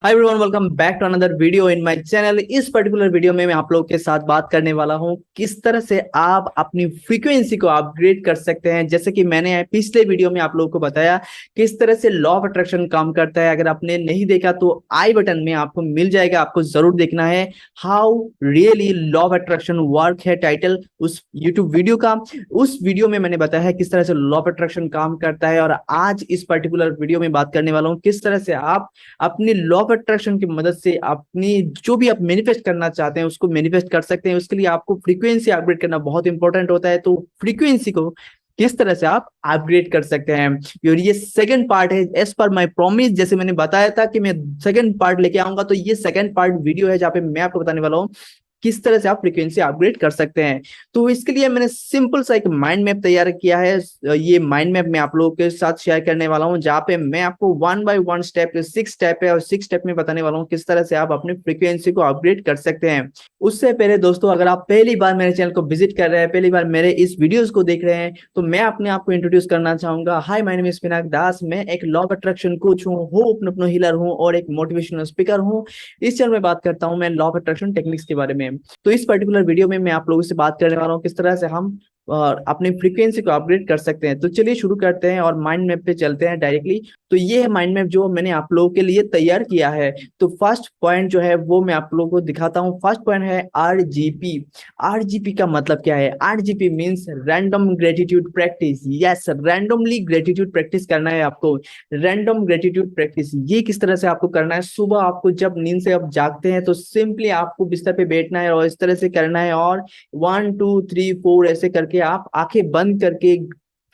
Hi everyone, welcome back to another video in my channel. इस particular video में मैं आप लोगों के साथ बात करने वाला हूं किस तरह से आप अपनी फ्रीक्वेंसी को अपग्रेड कर सकते हैं। जैसे कि मैंने पिछले वीडियो में आप लोगों को बताया किस तरह से लॉ ऑफ अट्रैक्शन काम करता है। अगर आपने नहीं देखा तो आई बटन में आपको मिल जाएगा, आपको जरूर देखना है। How really law of attraction work है टाइटल उस यूट्यूब वीडियो का। उस वीडियो में मैंने बताया है किस तरह से लॉ ऑफ अट्रैक्शन काम करता है, और आज इस पर्टिकुलर वीडियो में बात करने वाला हूं किस तरह से आप अपनी लॉ ऑफ अट्रैक्शन की मदद से अपनी जो भी आप मैनिफेस्ट करना चाहते हैं उसको मैनिफेस्ट कर सकते हैं। उसके लिए आपको फ्रीक्वेंसी अपग्रेड करना बहुत इंपॉर्टेंट होता है। तो फ्रीक्वेंसी को किस तरह से आप अपग्रेड कर सकते हैं, और ये सेकंड पार्ट है। एज पर माय प्रॉमिस, जैसे मैंने बताया था कि मैं सेकंड पार्ट लेके आऊंगा, तो ये सेकंड पार्ट वीडियो है जहां पे मैं आपको बताने वाला हूं किस तरह से आप फ्रीक्वेंसी अपग्रेड कर सकते हैं। तो इसके लिए मैंने सिंपल सा एक माइंड मैप तैयार किया है। ये माइंड मैप मैं आप लोगों के साथ शेयर करने वाला हूं, जहां पे मैं आपको one by one step, 6 step है, और 6 स्टेप में बताने वाला हूं किस तरह से आप अपनी फ्रीक्वेंसी को अपग्रेड कर सकते हैं। उससे पहले दोस्तों, अगर आप पहली बार मेरे चैनल को विजिट कर रहे हैं, पहली बार मेरे इस वीडियोस को देख रहे हैं, तो मैं अपने आप को इंट्रोड्यूस करना चाहूंगा। हाय, माय नेम इज पिनाक दास। मैं एक लॉ ऑफ अट्रैक्शन कोच हूँ, होप हीलर हूँ, और एक मोटिवेशनल स्पीकर हूँ। इस चैनल में बात करता हूँ मैं लॉ ऑफ अट्रैक्शन टेक्निक्स के बारे में। तो इस पर्टिकुलर वीडियो में मैं आप लोगों से बात करने वाला हूँ किस तरह से हम अपनी फ्रीक्वेंसी को अपग्रेड कर सकते हैं। तो चलिए शुरू करते हैं और माइंड मैप पे चलते हैं डायरेक्टली। तो ये है माइंड मैप जो मैंने आप लोगों के लिए तैयार किया है। तो फर्स्ट पॉइंट जो है वो मैं आप लोगों को दिखाता हूँ। फर्स्ट पॉइंट है आरजीपी। आरजीपी का मतलब क्या है? RGP means random gratitude practice. Yes, randomly gratitude practice करना है आपको। रैंडम ग्रेटिट्यूड प्रैक्टिस ये किस तरह से आपको करना है? सुबह आपको जब नींद से आप जागते हैं तो सिंपली आपको बिस्तर पे बैठना है और इस तरह से करना है, और 1 2 3 4 ऐसे करके आप आंखें बंद करके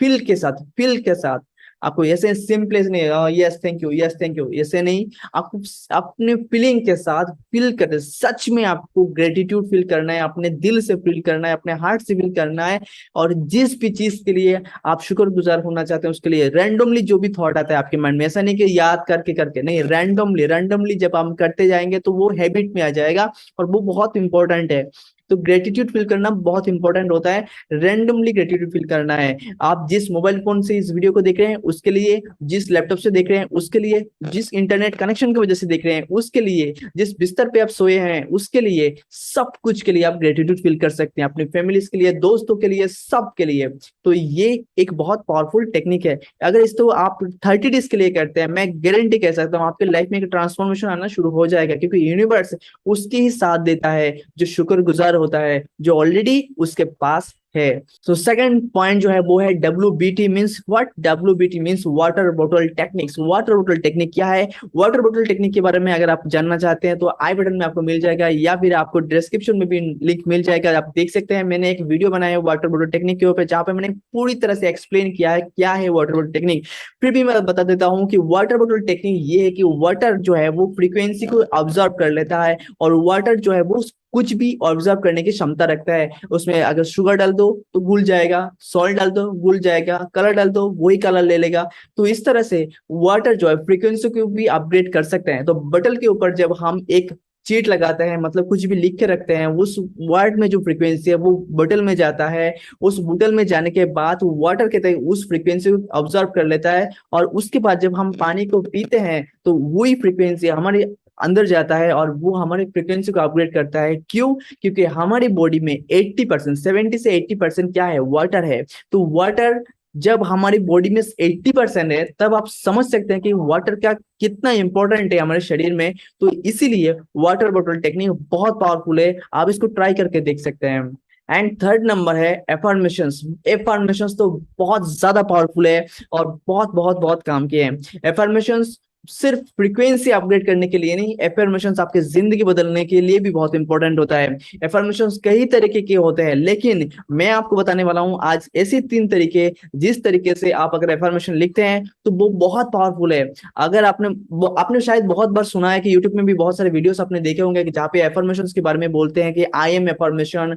फील के साथ आपको ऐसे सिंपल नहीं, yes thank you, yes thank you, ऐसे नहीं। आपको अपने फीलिंग के साथ फील करते, सच में आपको ग्रेटिट्यूड फील करना है, अपने दिल से फील करना है, अपने हार्ट से फील करना है। और जिस भी चीज के लिए आप शुक्रगुजार होना चाहते हैं उसके लिए रैंडमली जो भी थॉट आता है आपके माइंड में, ऐसा नहीं कि याद करके करके नहीं, रैंडमली रैंडमली जब हम करते जाएंगे तो वो हैबिट में आ जाएगा, और वो बहुत इंपॉर्टेंट है। तो ग्रेटिट्यूड फील करना बहुत इंपॉर्टेंट होता है। रैंडमली ग्रेटिट्यूड फील करना है। आप जिस मोबाइल फोन से इस वीडियो को देख रहे हैं उसके लिए, जिस लैपटॉप से देख रहे हैं उसके लिए, जिस इंटरनेट कनेक्शन की वजह से देख रहे हैं उसके लिए, जिस बिस्तर पे आप सोए हैं उसके लिए, सब कुछ के लिए आप ग्रेटिट्यूड फील कर सकते हैं। अपनी फैमिलीज के लिए, दोस्तों के लिए, सब के लिए। तो ये एक बहुत पावरफुल टेक्निक है। अगर इसको आप 30 डेज के लिए करते हैं, मैं गारंटी कह सकता हूँ आपके लाइफ में एक ट्रांसफॉर्मेशन आना शुरू हो जाएगा, क्योंकि यूनिवर्स उसके ही साथ देता है जो शुक्रगुजार होता है, जो ऑलरेडी उसके पास है। तो सेकंड पॉइंट जो है वो है WBT means what? WBT means water बोतल टेक्निक्स। वाटर बोतल टेक्निक क्या है? वाटर बोतल टेक्निक के बारे में अगर आप जानना चाहते हैं तो आई बटन में आपको मिल जाएगा, या फिर आपको डिस्क्रिप्शन में भी लिंक मिल जाएगा, आप देख सकते हैं। मैंने एक वीडियो बनाया है वाटर बोतल टेक्निक के ऊपर, जहां पे मैंने पूरी तरह से एक्सप्लेन किया है क्या है वाटर बोतल टेक्निक। फिर भी मैं बता देता हूँ कि वाटर बोतल टेक्निक ये है कि वाटर जो है वो फ्रीक्वेंसी को ऑब्जर्व कर लेता है, और वाटर जो है वो कुछ भी ऑब्जर्व करने की क्षमता रखता है। उसमें अगर शुगर डाल दो तो घुल जाएगा, सॉल्ट डाल दो घुल जाएगा, कलर डाल दो वही कलर ले लेगा। तो इस तरह से वाटर जो है फ्रीक्वेंसी को भी अपग्रेड कर सकते हैं। तो बटल के ऊपर जब हम एक चीट लगाते हैं, मतलब कुछ भी लिख के रखते हैं, उस वर्ड में जो फ्रीक्वेंसी है वो बटल में जाता है। उस बटल में जाने के बाद वाटर के तहत उस फ्रीक्वेंसी को ऑब्जर्व कर लेता है, और उसके बाद जब हम पानी को पीते हैं तो वही फ्रीक्वेंसी हमारे अंदर जाता है, और वो हमारी फ्रीक्वेंसी को अपग्रेड करता है। क्यों? क्योंकि हमारी बॉडी में 80%, 70 से 80% क्या है? वाटर है। तो वाटर जब हमारी बॉडी में 80% है, तब आप समझ सकते हैं कि वाटर का कितना इंपॉर्टेंट है हमारे शरीर में। तो इसीलिए वाटर बॉटल टेक्निक बहुत पावरफुल है, आप इसको ट्राई करके देख सकते हैं। एंड थर्ड नंबर है एफर्मेशंस। एफर्मेशंस तो बहुत ज्यादा पावरफुल है और बहुत बहुत बहुत काम के हैं। एफर्मेशंस सिर्फ फ्रीक्वेंसी अपग्रेड करने के लिए नहीं, एफर्मेशंस आपके जिंदगी बदलने के लिए भी बहुत इंपॉर्टेंट होता है। एफर्मेशंस कई तरीके के होते हैं, लेकिन मैं आपको बताने वाला हूं आज ऐसे 3 तरीके, जिस तरीके से आप अगर एफर्मेशन लिखते हैं तो वो बहुत पावरफुल है। अगर आपने शायद बहुत बार सुना है कि यूट्यूब में भी बहुत सारे वीडियोस आपने देखे होंगे कि जहाँ पे एफर्मेशंस के बारे में बोलते हैं कि I am affirmation,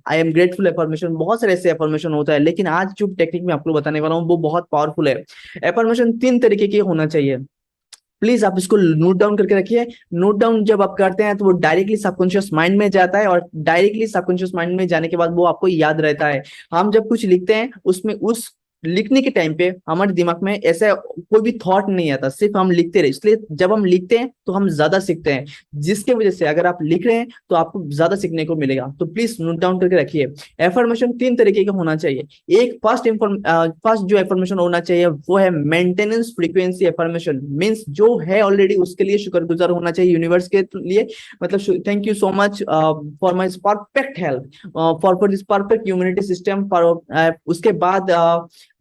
I am grateful affirmation, बहुत सारे ऐसे एफर्मेशन होता है। लेकिन आज जो टेक्निक मैं आपको बताने वाला हूँ वो बहुत पावरफुल है। एफर्मेशन 3 तरीके के होना चाहिए। प्लीज आप इसको नोट डाउन करके रखिए। नोट डाउन जब आप करते हैं तो वो डायरेक्टली सबकॉन्शियस माइंड में जाता है, और डायरेक्टली सबकॉन्शियस माइंड में जाने के बाद वो आपको याद रहता है। हम जब कुछ लिखते हैं उसमें उस लिखने के टाइम पे हमारे दिमाग में ऐसा कोई भी थॉट नहीं आता, सिर्फ हम लिखते रहे। इसलिए जब हम लिखते हैं तो हम ज्यादा सीखते हैं, जिसके वजह से अगर आप लिख रहे हैं तो आपको ज्यादा सीखने को मिलेगा। तो प्लीज नोट डाउन करके रखिए। एफर्मेशन 3 तरीके का होना चाहिए। एक फर्स्ट जो एफर्मेशन होना चाहिए वो है मेंटेनेंस फ्रीक्वेंसी एफर्मेशन। मींस जो है ऑलरेडी उसके लिए शुक्रगुजार होना चाहिए यूनिवर्स के लिए। मतलब thank you so much for my perfect health, for this perfect immunity system. उसके बाद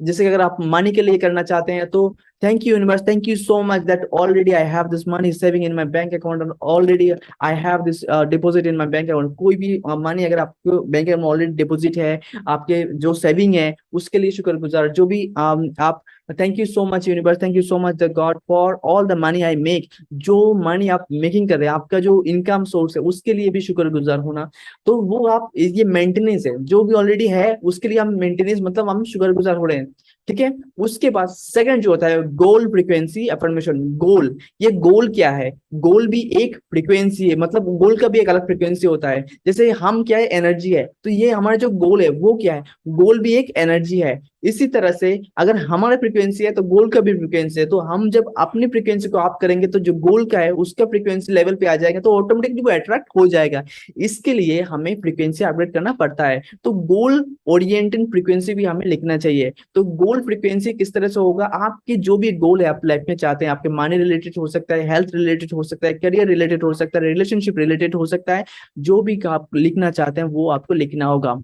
जैसे कि अगर आप मनी के लिए करना चाहते हैं तो thank you universe, thank you so much that already I have this money saving in my bank account, और already I have this deposit in my bank account. कोई भी मनी अगर आपको बैंक अकाउंट में ऑलरेडी डिपॉजिट है, आपके जो saving है, उसके लिए शुक्रगुजार। जो भी आप thank you so much universe, thank you so much the God for all the money I make. जो मनी आप मेकिंग कर रहे हैं, आपका जो इनकम सोर्स है, उसके लिए भी शुक्रगुजार होना। तो वो आप ये मेंटेनेंस है, जो भी ऑलरेडी है उसके लिए हम मेंटेनेंस मतलब हम शुक्रगुजार हो रहे हैं। ठीक है। उसके बाद सेकंड जो होता है गोल फ्रीक्वेंसी अफर्मेशन। गोल, ये गोल क्या है? गोल भी एक फ्रीक्वेंसी है, मतलब गोल का भी एक अलग फ्रीक्वेंसी होता है। जैसे हम क्या है, एनर्जी है, तो ये हमारा जो गोल है वो क्या है? गोल भी एक एनर्जी है। इसी तरह से अगर हमारा फ्रीक्वेंसी है तो गोल का भी फ्रीक्वेंसी है। तो हम जब अपनी फ्रीक्वेंसी को आप करेंगे तो जो गोल का है उसका फ्रीक्वेंसी लेवल पे आ जाएगा, तो ऑटोमेटिकली वो अट्रैक्ट हो जाएगा। इसके लिए हमें फ्रीक्वेंसी अपग्रेड करना पड़ता है। तो गोल ओरिएंटेड फ्रीक्वेंसी भी हमें लिखना चाहिए। तो गोल फ्रीक्वेंसी किस तरह से होगा? आपके जो भी गोल है आप लाइफ में चाहते हैं, आपके मनी रिलेटेड हो सकता है, हेल्थ रिलेटेड हो सकता है, करियर रिलेटेड हो सकता है, रिलेशनशिप रिलेटेड हो सकता है, जो भी आप लिखना चाहते हैं वो आपको लिखना होगा।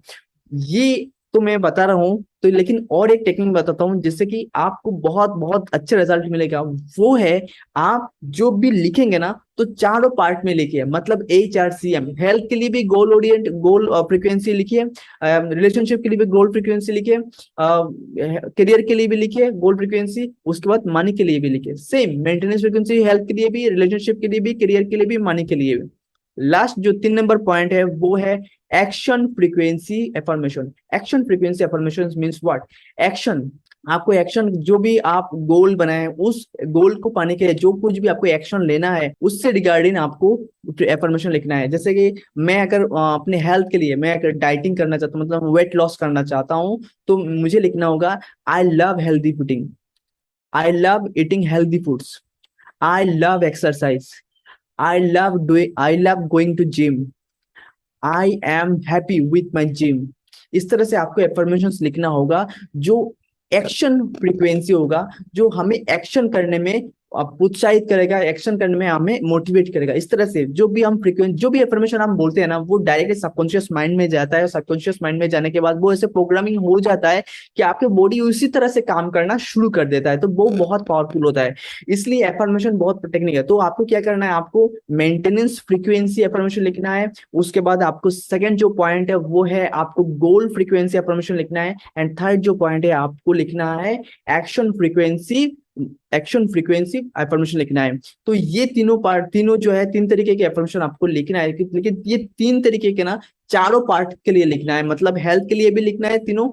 ये तो मैं बता रहा हूँ, तो लेकिन और एक टेक्निक बताता हूँ जिससे कि आपको बहुत बहुत अच्छे रिजल्ट मिलेगा। वो है, आप जो भी लिखेंगे ना तो चारों पार्ट में लिखिए। मतलब HRCM, हेल्थ के लिए भी गोल फ्रीक्वेंसी लिखिए, रिलेशनशिप के लिए भी गोल फ्रीक्वेंसी लिखिए, करियर के लिए भी लिखिए गोल फ्रीक्वेंसी, उसके बाद मनी के लिए भी लिखिए सेम मेंटेनेंस फ्रीक्वेंसी, हेल्थ के लिए भी, रिलेशनशिप के लिए भी, करियर के लिए भी, मनी के लिए भी। लास्ट जो 3 नंबर पॉइंट है वो है action frequency affirmation. Action frequency affirmation means what? Action, आपको एक्शन, जो भी आप गोल बनाए उस गोल को पाने के लिए जो कुछ भी आपको एक्शन लेना है उससे रिगार्डिंग आपको एफर्मेशन लिखना है। जैसे कि मैं अगर अपने हेल्थ के लिए मैं अगर डाइटिंग करना चाहता हूँ, मतलब वेट लॉस करना चाहता हूँ, तो मुझे लिखना होगा I love healthy fooding, I love eating healthy foods, I love exercise, I love going to gym. I am happy with my gym. इस तरह से आपको एफर्मेशंस लिखना होगा, जो एक्शन फ्रीक्वेंसी होगा, जो हमें एक्शन करने में उत्साहित करेगा, एक्शन करने में हमें मोटिवेट करेगा। इस तरह से जो भी हम फ्रीक्वेंसी, जो भी एफर्मेशन हम बोलते हैं ना, वो डायरेक्टली सबकॉन्शियस माइंड में जाता है। सबकॉन्शियस माइंड में जाने के बाद वो ऐसे प्रोग्रामिंग हो जाता है कि आपके बॉडी उसी तरह से काम करना शुरू कर देता है। तो वो बहुत पावरफुल होता है। इसलिए एफर्मेशन बहुत टेक्निक है। तो आपको क्या करना है, आपको मेंटेनेंस फ्रीक्वेंसी एफर्मेशन लिखना है। उसके बाद आपको सेकंड जो पॉइंट है वो है आपको गोल फ्रीक्वेंसी एफर्मेशन लिखना है। एंड थर्ड जो पॉइंट है आपको लिखना है एक्शन फ्रीक्वेंसी एफर्मेशन लिखना है। तो ये तीनों पार्ट, तीनों जो है 3 तरीके के एफर्मेशन आपको लिखना है। लेकिन ये 3 तरीके के ना चारों पार्ट के लिए लिखना है। मतलब हेल्थ के लिए भी लिखना है तीनों,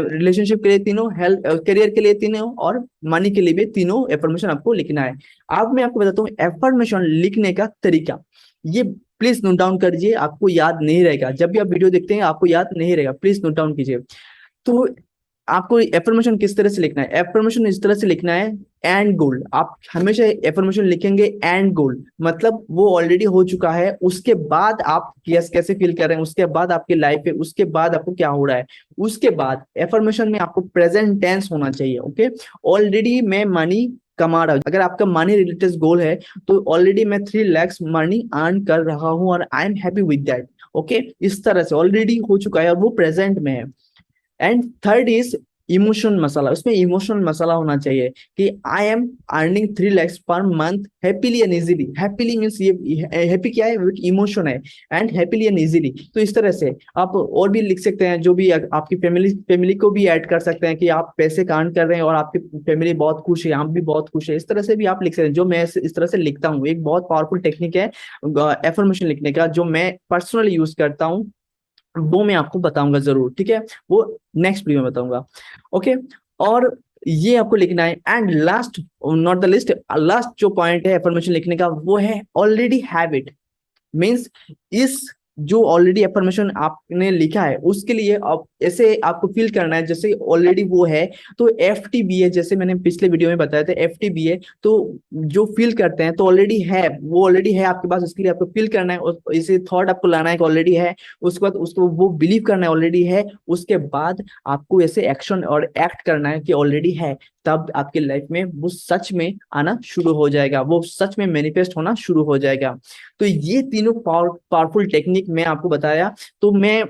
रिलेशनशिप के लिए तीनों, हेल्थ करियर के लिए तीनों, और मनी के लिए भी तीनों एफर्मेशन आपको लिखना है। अब मैं आपको बताता हूँ एफर्मेशन लिखने का तरीका। ये प्लीज नोट डाउन करिए, आपको याद नहीं रहेगा। जब भी आप वीडियो देखते हैं आपको याद नहीं रहेगा, प्लीज नोट डाउन कीजिए। तो आपको एफर्मेशन किस तरह से लिखना है? एफर्मेशन इस तरह से लिखना है, एंड गोल। आप हमेशा एफर्मेशन लिखेंगे एंड गोल, मतलब वो ऑलरेडी हो चुका है, उसके बाद आप कैसे फील कर रहे हैं, उसके बाद आपकी लाइफ है, उसके बाद आपको क्या हो रहा है। उसके बाद एफर्मेशन में आपको प्रेजेंट टेंस होना चाहिए। ओके, ऑलरेडी मैं मनी कमा रहा हूं। अगर आपका मनी रिलेटेड गोल है तो ऑलरेडी मैं 3 lakhs मनी अर्न कर रहा हूं और I am happy with that. Okay, इस तरह से ऑलरेडी हो चुका है और वो प्रेजेंट में है। एंड थर्ड इज इमोशनल मसाला। उसमें इमोशनल मसाला होना चाहिए कि I am earning 3 lakhs per month happily and easily. Happily means ये हैप्पी क्या है, इमोशन है, एंड हैप्पीली एंड इजीली। तो इस तरह से आप और भी लिख सकते हैं, जो भी आपकी फैमिली को भी ऐड कर सकते हैं कि आप पैसे अर्न कर रहे हैं और आपकी फैमिली बहुत खुश है, आप भी बहुत खुश है। इस तरह से भी आप लिख सकते हैं, जो मैं इस तरह से लिखता हूँ। एक बहुत पावरफुल टेक्निक है एफर्मेशन लिखने का, जो मैं पर्सनली यूज करता हूँ, वो मैं आपको बताऊंगा जरूर। ठीक है, वो नेक्स्ट वीडियो में बताऊंगा। ओके, और ये आपको लिखना है। And last not the list, last जो पॉइंट है एफर्मेशन लिखने का वो है ऑलरेडी हैव इट। मीन्स इस जो ऑलरेडी एफर्मेशन आपने लिखा है उसके लिए आप ऐसे आपको फील करना है जैसे ऑलरेडी वो है। तो FTB है, जैसे मैंने पिछले वीडियो में बताया था, FTB है। तो जो फील करते हैं तो ऑलरेडी है, वो ऑलरेडी है आपके पास, इसके लिए आपको फील करना है और इसे थॉट आपको लाना है कि ऑलरेडी है। उसके बाद उसको वो बिलीव करना है ऑलरेडी है। उसके बाद आपको ऐसे एक्शन और एक्ट करना है कि ऑलरेडी है। तब आपकी लाइफ में वो सच में आना शुरू हो जाएगा, वो सच में मैनिफेस्ट होना शुरू हो जाएगा। तो ये तीनों पावरफुल टेक्निक मैं आपको बताया। तो मैं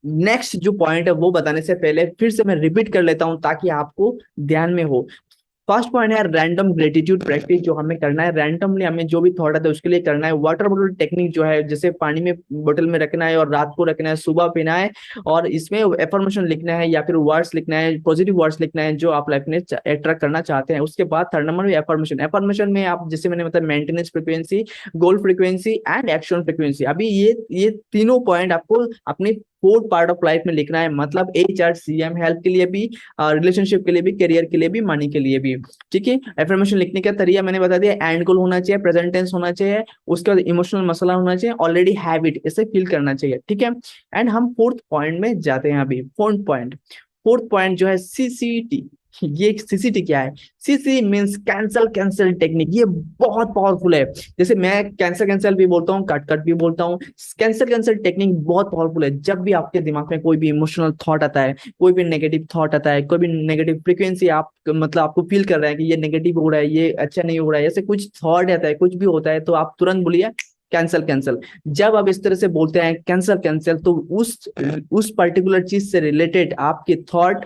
नेक्स्ट जो पॉइंट है वो बताने से पहले फिर से मैं रिपीट कर लेता हूं ताकि आपको ध्यान में हो। फर्स्ट पॉइंट है रैंडम ग्रेटिट्यूड प्रैक्टिस, जो हमें करना है रैंडमली, हमें जो भी थॉट आता है उसके लिए करना है। वाटर बोतल टेक्निक जो है, जैसे पानी में बोतल में रखना है और रात को रखना है, सुबह पीना है और इसमें एफर्मेशन लिखना है या फिर वर्ड्स लिखना है, पॉजिटिव वर्ड्स लिखना है जो आप लाइफ में अट्रैक्ट करना चाहते हैं। उसके बाद थर्ड नंबर में एफर्मेशन। एफर्मेशन में आप जैसे मैंने बताया maintenance frequency, goal frequency and action frequency. अभी ये तीनों पॉइंट आपको अपने फोर्थ पार्ट ऑफ लाइफ में लिखना है, मतलब HR CM, हेल्थ के लिए भी, रिलेशनशिप के लिए भी, करियर के लिए भी, मनी के लिए भी। ठीक है, एफर्मेशन लिखने का तरीका मैंने बता दिया। एंड गोल होना चाहिए, प्रेजेंट टेंस होना चाहिए, उसके बाद इमोशनल मसला होना चाहिए, ऑलरेडी हैबिट, इसे फील करना चाहिए। ठीक है, एंड हम फोर्थ पॉइंट में जाते हैं। अभी फोर्थ पॉइंट जो है CCT। ये CCT क्या है? CC means cancel cancel technique. ये बहुत पावरफुल है। जैसे मैं कैंसल कैंसल भी बोलता हूँ, कट कट भी बोलता हूँ। कैंसल कैंसल टेक्निक बहुत पावरफुल है। जब भी आपके दिमाग में कोई भी इमोशनल थॉट आता है, कोई भी नेगेटिव थॉट आता है, कोई भी नेगेटिव फ्रीक्वेंसी, आप मतलब आपको फील कर रहे हैं कि ये नेगेटिव हो रहा है, ये अच्छा नहीं हो रहा है, ऐसे कुछ थॉट आता है, कुछ भी होता है, तो आप तुरंत बोलिए कैंसल कैंसल। जब आप इस तरह से बोलते हैं कैंसल कैंसल, तो उस पर्टिकुलर चीज से रिलेटेड आपके थॉट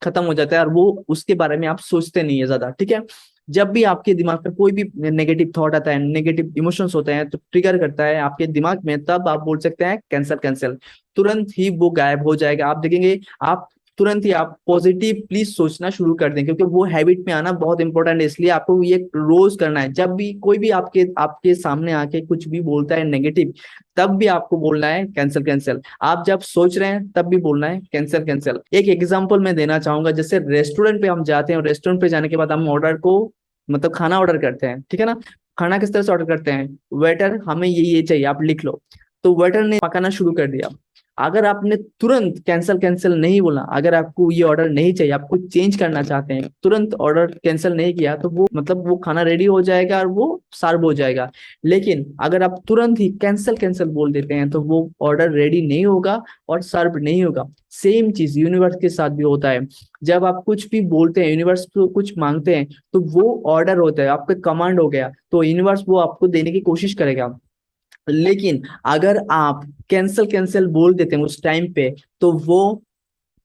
खत्म हो जाता है और वो उसके बारे में आप सोचते नहीं है ज्यादा। ठीक है, जब भी आपके दिमाग में कोई भी नेगेटिव थॉट आता है, नेगेटिव इमोशंस होते हैं, तो ट्रिगर करता है आपके दिमाग में, तब आप बोल सकते हैं कैंसल कैंसल। तुरंत ही वो गायब हो जाएगा। आप देखेंगे, आप तुरंत ही आप पॉजिटिव प्लीज सोचना शुरू कर दें, क्योंकि वो हैबिट में आना बहुत इंपॉर्टेंट है। इसलिए आपको ये रोज करना है। जब भी कोई भी आपके आपके सामने आके कुछ भी बोलता है नेगेटिव, तब भी आपको बोलना है कैंसल कैंसल। आप जब सोच रहे हैं तब भी बोलना है कैंसल कैंसल। एक एग्जांपल मैं देना चाहूंगा, जैसे रेस्टोरेंट पे हम जाते हैं और रेस्टोरेंट पे जाने के बाद हम ऑर्डर को मतलब खाना ऑर्डर करते हैं, ठीक है ना। खाना किस तरह से ऑर्डर करते हैं? वेटर हमें ये चाहिए, आप लिख लो। तो वेटर ने पकाना शुरू कर दिया। अगर आपने तुरंत कैंसल कैंसल नहीं बोला, अगर आपको ये ऑर्डर नहीं चाहिए, आपको चेंज करना चाहते हैं, तुरंत ऑर्डर कैंसल नहीं किया, तो वो मतलब वो खाना रेडी हो जाएगा और वो सर्व हो जाएगा। लेकिन अगर आप तुरंत ही कैंसल कैंसल बोल देते हैं, तो वो ऑर्डर रेडी नहीं होगा और सर्व नहीं होगा। सेम चीज यूनिवर्स के साथ भी होता है। जब आप कुछ भी बोलते हैं, यूनिवर्स को कुछ मांगते हैं, तो वो ऑर्डर होता है, आपका कमांड हो गया, तो यूनिवर्स वो आपको देने की कोशिश करेगा। लेकिन अगर आप कैंसल कैंसल बोल देते हैं उस टाइम पे, तो वो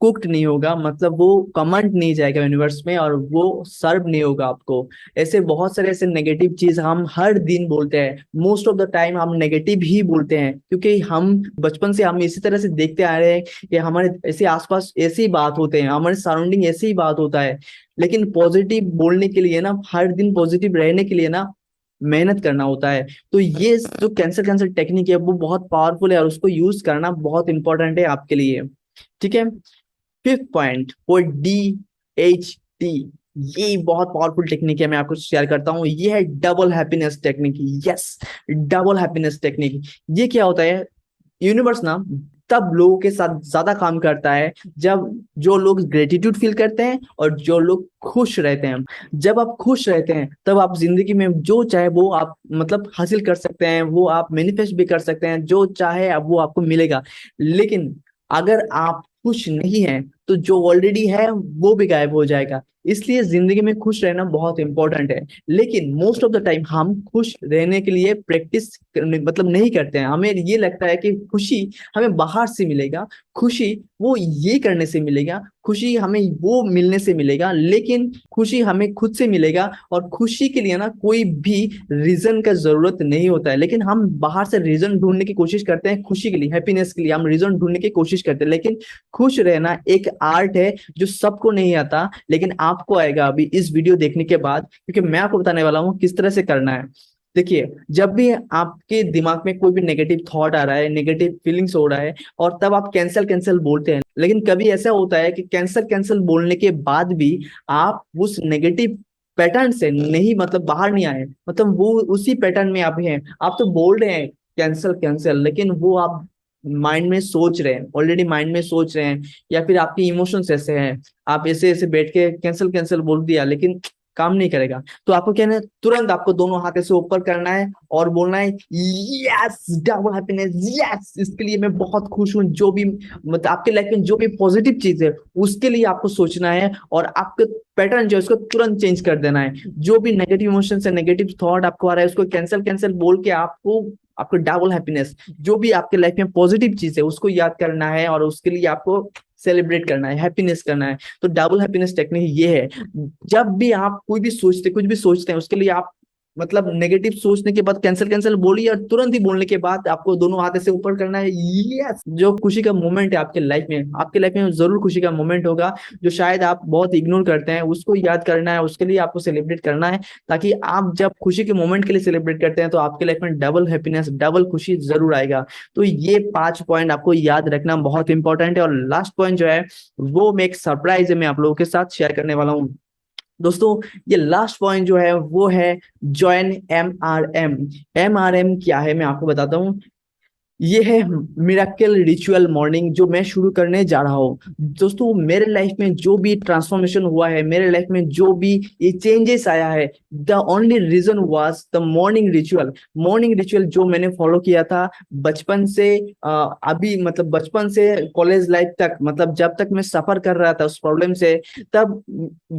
कुक्ड नहीं होगा, मतलब वो कमांड नहीं जाएगा यूनिवर्स में और वो सर्व नहीं होगा आपको। ऐसे बहुत सारे ऐसे नेगेटिव चीज हम हर दिन बोलते हैं। मोस्ट ऑफ द टाइम हम नेगेटिव ही बोलते हैं, क्योंकि हम बचपन से हम इसी तरह से देखते आ रहे हैं कि हमारे ऐसे आसपास ऐसे ही बात होते हैं, हमारे सराउंडिंग ऐसे ही बात होता है। लेकिन पॉजिटिव बोलने के लिए ना, हर दिन पॉजिटिव रहने के लिए ना, मेहनत करना होता है। तो ये जो कैंसर कैंसर टेक्निक है वो बहुत पावरफुल है और उसको यूज करना बहुत इंपॉर्टेंट है आपके लिए। ठीक है, फिफ्थ पॉइंट वो DHT। ये बहुत पावरफुल टेक्निक है, मैं आपको शेयर करता हूँ। ये है double happiness technique. Yes, double happiness technique. ये क्या होता है? यूनिवर्स ना तब लोगों के साथ ज्यादा काम करता है जब जो लोग ग्रेटिट्यूड फील करते हैं और जो लोग खुश रहते हैं। जब आप खुश रहते हैं तब आप जिंदगी में जो चाहे वो आप मतलब हासिल कर सकते हैं, वो आप मैनिफेस्ट भी कर सकते हैं, जो चाहे अब वो आपको मिलेगा। लेकिन अगर आप खुश नहीं हैं, तो जो ऑलरेडी है वो भी गायब हो जाएगा। इसलिए जिंदगी में खुश रहना बहुत इंपॉर्टेंट है। लेकिन मोस्ट ऑफ द टाइम हम खुश रहने के लिए प्रैक्टिस मतलब नहीं करते हैं। हमें ये लगता है कि खुशी हमें बाहर से मिलेगा, खुशी वो ये करने से मिलेगा, खुशी हमें वो मिलने से मिलेगा। लेकिन खुशी हमें खुद से मिलेगा और खुशी के लिए ना कोई भी रीजन का जरूरत नहीं होता है। लेकिन हम बाहर से रीजन ढूंढने की कोशिश करते हैं खुशी के लिए, हैप्पीनेस के लिए हम रीजन ढूंढने की कोशिश करते हैं। लेकिन खुश रहना एक आर्ट है जो सबको नहीं आता, लेकिन आपको आएगा अभी इस वीडियो देखने के बाद, क्योंकि मैं आपको बताने वाला हूँ किस तरह से करना है। देखिए, जब भी आपके दिमाग में कोई भी नेगेटिव थॉट आ रहा है, नेगेटिव फीलिंग्स हो रहा है, और तब आप कैंसल कैंसल बोलते हैं। लेकिन कभी ऐसा होता है कि कैंसल कैंसल बोलने के बाद भी आप उस नेगेटिव पैटर्न से नहीं मतलब बाहर नहीं आए, मतलब वो उसी पैटर्न में आप हैं। आप तो बोल रहे हैं कैंसल कैंसल, लेकिन वो आप माइंड में सोच रहे हैं, ऑलरेडी माइंड में सोच रहे हैं, या फिर आपके इमोशंस ऐसे हैं, आप ऐसे ऐसे बैठ के कैंसिल कैंसिल बोल दिया लेकिन काम नहीं करेगा, तो आपको क्या है, तुरंत आपको दोनों हाथ से ऊपर करना है और बोलना है यस, डबल हैप्पीनेस, यस, इसके लिए मैं बहुत खुश हूँ। जो भी मतलब आपके लाइफ में जो भी पॉजिटिव चीज है उसके लिए आपको सोचना है, और आपके पैटर्न जो है उसको तुरंत चेंज कर देना है। जो भी नेगेटिव इमोशन है, नेगेटिव थॉट आपको आ रहा है, उसको कैंसिल कैंसिल बोल के आपको आपको डबल हैप्पीनेस, जो भी आपके लाइफ में पॉजिटिव चीज है उसको याद करना है, और उसके लिए आपको सेलिब्रेट करना है, हैप्पीनेस करना है। तो डबल हैप्पीनेस टेक्निक ये है। जब भी आप कोई भी सोचते, कुछ भी सोचते हैं, उसके लिए आप मतलब नेगेटिव सोचने के बाद कैंसिल कैंसिल बोलिए, और तुरंत ही बोलने के बाद आपको दोनों हाथ से ऊपर करना है यस। जो खुशी का मोमेंट है आपके लाइफ में जरूर खुशी का मोमेंट होगा, जो शायद आप बहुत इग्नोर करते हैं, उसको याद करना है, उसके लिए आपको सेलिब्रेट करना है, ताकि आप जब खुशी के मोमेंट के लिए सेलिब्रेट करते हैं तो आपके लाइफ में डबल हैप्पीनेस, डबल खुशी जरूर आएगा। तो ये 5 पॉइंट आपको याद रखना बहुत इंपॉर्टेंट है। और लास्ट पॉइंट जो है वो मैं एक सरप्राइज है, मैं आप लोगों के साथ शेयर करने वाला हूँ दोस्तों। ये लास्ट पॉइंट जो है वो है जॉइन MRM। MRM क्या है मैं आपको बताता हूँ। ये है मिराकल रिचुअल मॉर्निंग, जो मैं शुरू करने जा रहा हूँ दोस्तों। मेरे लाइफ में जो भी ट्रांसफॉर्मेशन हुआ है, मेरे लाइफ में जो भी ये चेंजेस आया है, the only reason was the morning ritual. Morning ritual जो मैंने फॉलो किया था बचपन से, अभी मतलब बचपन से कॉलेज लाइफ तक, मतलब जब तक मैं सफर कर रहा था उस प्रॉब्लम से, तब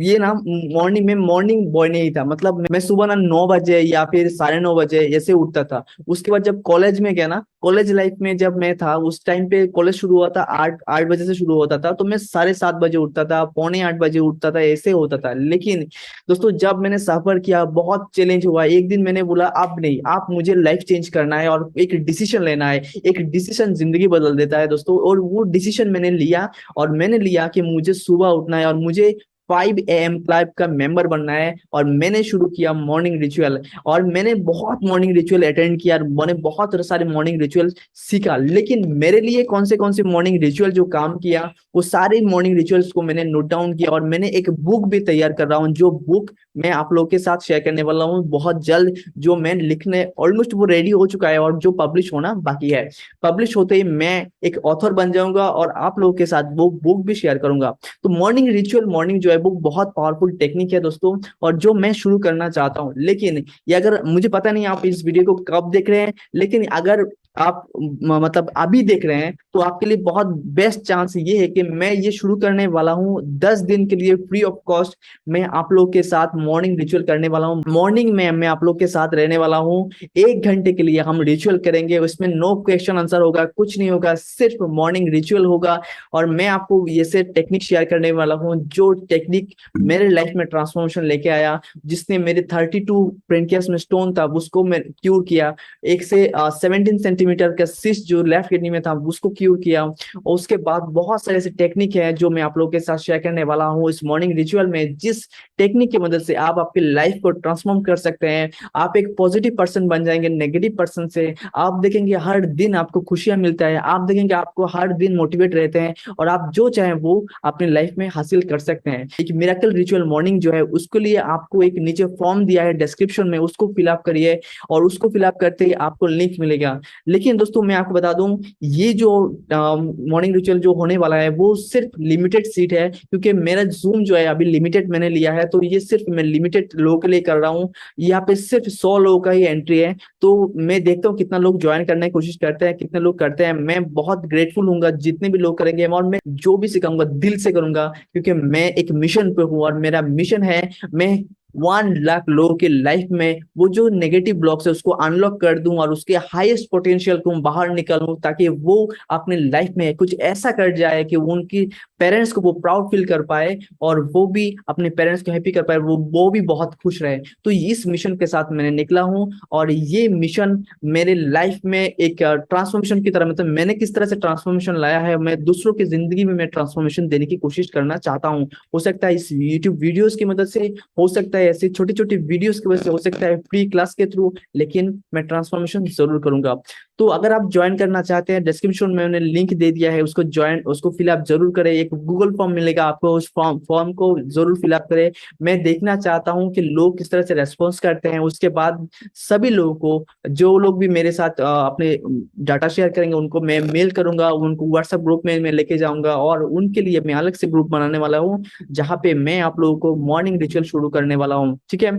ये ना मॉर्निंग में मॉर्निंग बॉय नहीं था। मतलब मैं सुबह ना 9 बजे या फिर 9:30 बजे ऐसे उठता था। उसके बाद जब कॉलेज में गया ना, कॉलेज लाइफ में जब मैं था उस टाइम पे कॉलेज शुरू हुआ था 8 बजे से शुरू होता था, तो मैं 7:30 बजे उठता था, पौने 8 बजे उठता था, ऐसे होता था। लेकिन दोस्तों जब मैंने सफर किया, बहुत चैलेंज हुआ, एक दिन मैंने बोला अब नहीं, आप मुझे लाइफ चेंज करना है और एक डिसीजन लेना है। एक डिसीजन जिंदगी बदल देता है दोस्तों, और वो डिसीजन मैंने लिया। और मैंने लिया कि मुझे सुबह उठना है और मुझे 5 AM क्लब का मेंबर बनना है, और मैंने शुरू किया मॉर्निंग रिचुअल। और मैंने बहुत मॉर्निंग रिचुअल अटेंड किया, और मैंने बहुत सारे मॉर्निंग रिचुअल सीखा। लेकिन मेरे लिए कौन से मॉर्निंग रिचुअल जो काम किया, वो सारे मॉर्निंग रिचुअल्स को मैंने नोट डाउन किया, और मैंने एक बुक भी तैयार कर रहा हूँ, जो बुक मैं आप लोगों के साथ शेयर करने वाला हूँ बहुत जल्द। जो मैं लिखने ऑलमोस्ट वो रेडी हो चुका है, और जो पब्लिश होना बाकी है। पब्लिश होते ही मैं एक ऑथर बन जाऊंगा, और आप लोगों के साथ वो बुक भी शेयर करूंगा। तो मॉर्निंग रिचुअल मॉर्निंग जो है वो बहुत पावरफुल टेक्निक है दोस्तों, और जो मैं शुरू करना चाहता हूँ। लेकिन ये अगर मुझे पता नहीं आप इस वीडियो को कब देख रहे हैं, लेकिन अगर आप मतलब अभी देख रहे हैं तो आपके लिए बहुत बेस्ट चांस ये है कि मैं ये शुरू करने वाला हूँ 10 दिन के लिए फ्री ऑफ कॉस्ट। मैं आप लोग के साथ मॉर्निंग रिचुअल करने वाला हूँ। मॉर्निंग में मैं आप लोग के साथ रहने वाला हूँ। 1 घंटे के लिए हम रिचुअल करेंगे, उसमें नो क्वेश्चन आंसर होगा, कुछ नहीं होगा, सिर्फ मॉर्निंग रिचुअल होगा। और मैं आपको ये से टेक्निक शेयर करने वाला हूँ, जो टेक्निक मेरे लाइफ में ट्रांसफॉर्मेशन लेके आया, जिसने मेरे 32 पेनक्रियास में स्टोन था उसको मैं क्यूर किया। एक से 17 सेंटीमीटर का सिस्ट जो लेफ्ट किडनी में था उसको क्यूर किया। और उसके बाद बहुत सारे ऐसे टेक्निक है जो मैं आप लोगों के साथ शेयर करने वाला हूँ इस मॉर्निंग रिचुअल में, जिस टेक्निक की मदद से आप आपकी लाइफ को ट्रांसफॉर्म कर सकते हैं। आप एक पॉजिटिव पर्सन बन जाएंगे नेगेटिव पर्सन से। आप देखेंगे हर दिन आपको खुशियां मिलता है, आप देखेंगे आपको हर दिन मोटिवेट रहते हैं, और आप जो चाहें वो अपनी लाइफ में हासिल कर सकते हैं। एक मिरेकल रिचुअल मॉर्निंग जो है उसके लिए आपको एक नीचे फॉर्म दिया है डिस्क्रिप्शन में, उसको फिलअप करिए, और उसको फिलअप करते ही आपको लिंक मिलेगा। लेकिन दोस्तों मैं आपको बता दूं, ये जो मॉर्निंग रिचुअल जो होने वाला है वो सिर्फ लिमिटेड सीट है, क्योंकि मेरा जूम जो है अभी लिमिटेड मैंने लिया है, तो ये सिर्फ मैं लिमिटेड लोगों के लिए कर रहा हूँ। यहाँ पे सिर्फ 100 लोगों का ही एंट्री है, तो मैं देखता हूँ कितना लोग ज्वाइन करने की कोशिश करते हैं, कितने लोग करते हैं। मैं बहुत ग्रेटफुल हूँ जितने भी लोग करेंगे, और मैं जो भी सिखाऊंगा दिल से करूंगा, क्योंकि मैं एक मिशन पे हूँ, और मेरा मिशन है मैं 1 लाख लोगों की लाइफ में वो जो नेगेटिव ब्लॉक्स है उसको अनलॉक कर दूं, और उसके हाईएस्ट पोटेंशियल को बाहर निकालूं, ताकि वो अपने लाइफ में कुछ ऐसा कर जाए कि उनकी पेरेंट्स को वो प्राउड फील कर पाए, और वो भी अपने पेरेंट्स को हैप्पी कर पाए, वो भी बहुत खुश रहे। तो इस मिशन के साथ मैंने निकला हूं, और ये मिशन मेरे लाइफ में एक ट्रांसफॉर्मेशन की तरह, मतलब मैंने किस तरह से ट्रांसफॉर्मेशन लाया है, मैं दूसरों की जिंदगी में मैं ट्रांसफॉर्मेशन देने की कोशिश करना चाहता हूँ। हो सकता है इस यूट्यूब वीडियोस की मदद से, हो सकता है ऐसी छोटी छोटी वीडियोस की वजह से, हो सकता है फ्री क्लास के थ्रू, लेकिन मैं ट्रांसफॉर्मेशन जरूर करूंगा। तो अगर आप ज्वाइन करना चाहते हैं, डिस्क्रिप्शन में मैंने लिंक दे दिया है, उसको ज्वाइन, उसको फिलअप जरूर करें। एक गूगल फॉर्म मिलेगा आपको, उस फॉर्म को जरूर फिलअप करें। मैं देखना चाहता हूँ कि लोग किस तरह से रेस्पॉन्स करते हैं। उसके बाद सभी लोगों को, जो लोग भी मेरे साथ अपने डाटा शेयर करेंगे, उनको मैं मेल करूंगा, उनको व्हाट्सएप ग्रुप में मैं लेके जाऊंगा, और उनके लिए मैं अलग से ग्रुप बनाने वाला हूँ, जहाँ पे मैं आप लोगों को मॉर्निंग रिचुअल शुरू करने वाला हूँ। ठीक है,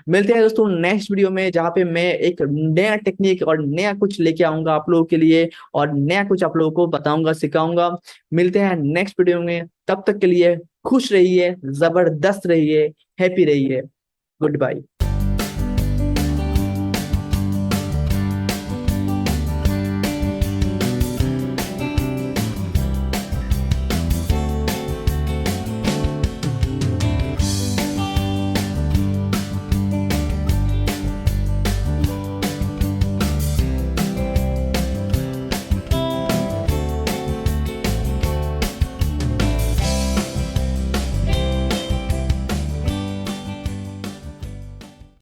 मिलते हैं दोस्तों नेक्स्ट वीडियो में, जहाँ पे मैं एक नया टेक्निक और नया कुछ लेके आऊंगा आप लोगों के लिए, और नया कुछ आप लोगों को बताऊंगा, सिखाऊंगा। मिलते हैं नेक्स्ट वीडियो में, तब तक के लिए खुश रहिए, जबरदस्त रहिए, हैप्पी रहिए। Good bye.